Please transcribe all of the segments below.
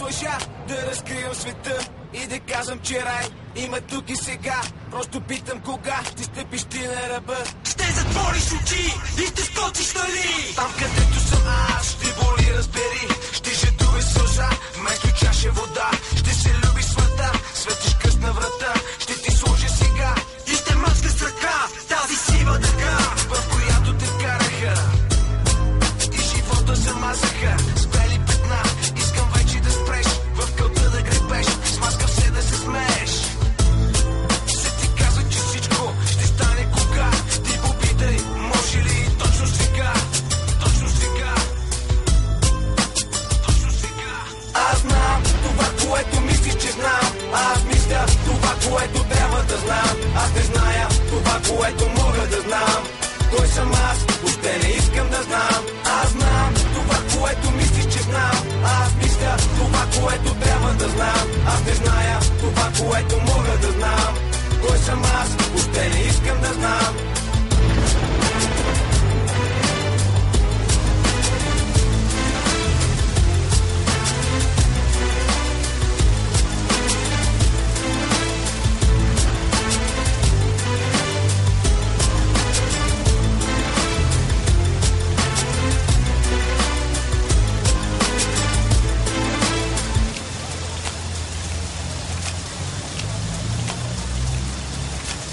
лъжа, да разкривам света и да казвам, че рай има тук и сега. Просто питам кога ще стъпиш ти на ръба. Ще затвориш очи и ще скочиш, нали? Там където съм аз, ще боли, разбери. Ще жадуваш сълза, вместо чаша вода. Ще се любиш света, светиш късна врата. Ще ти сложа сега и ще мъчка с ръка тази сива дъга, в която те вкараха и живота замазаха с бели петна. Искам вече да спреш, в кълта да гребеш, смаскав се да се смееш. Се ти каза, че всичко ще стане кога. Ти попитай, може ли точно сега? Точно сега. Точно сега. Аз знам това, което мислиш, че знам. Аз мисля това, което трябва да знам. Аз не зная това, което мога да знам. Кой съм аз? Въобще не искам да знам. Аз знам това, което мислиш, че знам. Аз мисля това, което трябва да знам. Аз не зная това, което мога да знам. Кой съм аз? Въобще не искам да знам.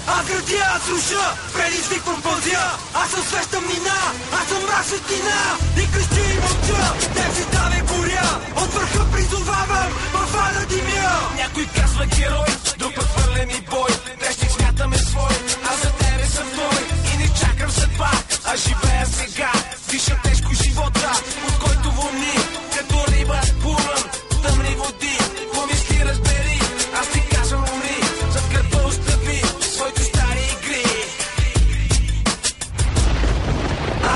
Аз градя, аз руша, предизвиквам пълзя. Аз съм свещ тъмнина, аз съм мрак светлина. И крещи и мълча, теб си давай буря. От върха призовавам, въвада димя. Някой казва герой, друг път хвърлен и бой. Днешник смятаме свой, аз за тебе съм твой. И не чакам съдба, а живея сега. Дишам тежко живота, от който вълни, като риба плувам в тъмни води. Помисли, разбери, аз ти казвам умри, зад гърба остави своите стари игри.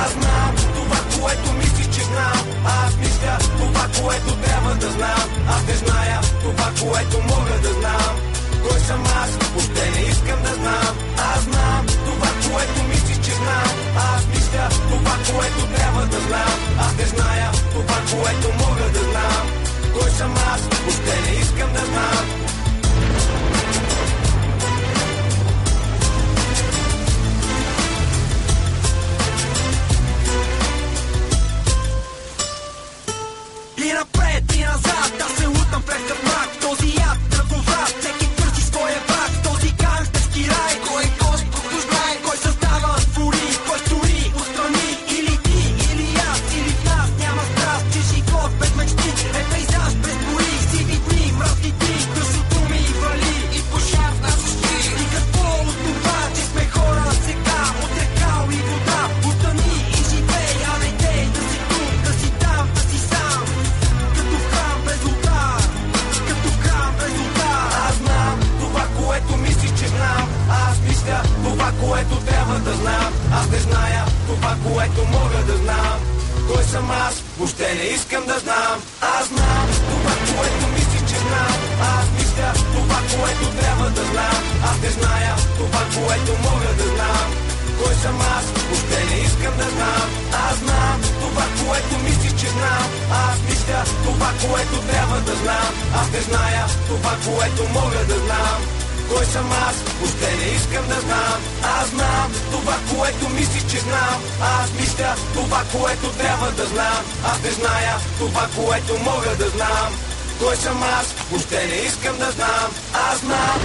Аз знам това, което мислиш, че знам. Аз мисля това, което трябва да знам. Аз не зная това, което мога да знам. Кой съм аз? Въобще не искам да знам. Аз знам това, което мислиш, че знам. Аз мисля това, което трябва да знам. Аз не зная това, което мога да знам. Кой съм аз? Въобще не искам да знам. И напред, и назад, да се лутам през мрак. Този яд, ръковрат, всеки търси своя брат. Този гангстерски рай, кой е Господ, кой знае. Кой създава твори, кой стори отстрани. Или ти, или аз, или в нас няма страст. Че живот без мечти е пейзаж без гори. Сиви дни, мръсни дни, късото ми вали. И пожар в нас ушки. И какво от това, че сме хора сега. От рекал и вода, утъни и живей. А не дей да си тук, да си там, да си сам. Като в храм без ултар, като в храм без ултар. Аз знам това, което мислиш, че знам. Аз мисля това, което трябва да знам. Аз не зная това, което мога да знам. Кой съм аз? Въобще не искам да знам. Аз знам това, което мислиш, че знам. Аз мисля това, което трябва да знам. Аз не зная това, което мога да знам. Кой съм аз? Въобще не искам да знам. Аз знам това, което мислиш, че знам. Аз мисля това, което трябва да знам. Аз не зная това, което мога да знам. Кой съм аз? Въобще не искам да знам. Аз знам това, което мислиш, че знам. Аз мисля това, което трябва да знам. Аз не зная това, което мога да знам. Кой съм аз? Въобще не искам да знам. Аз знам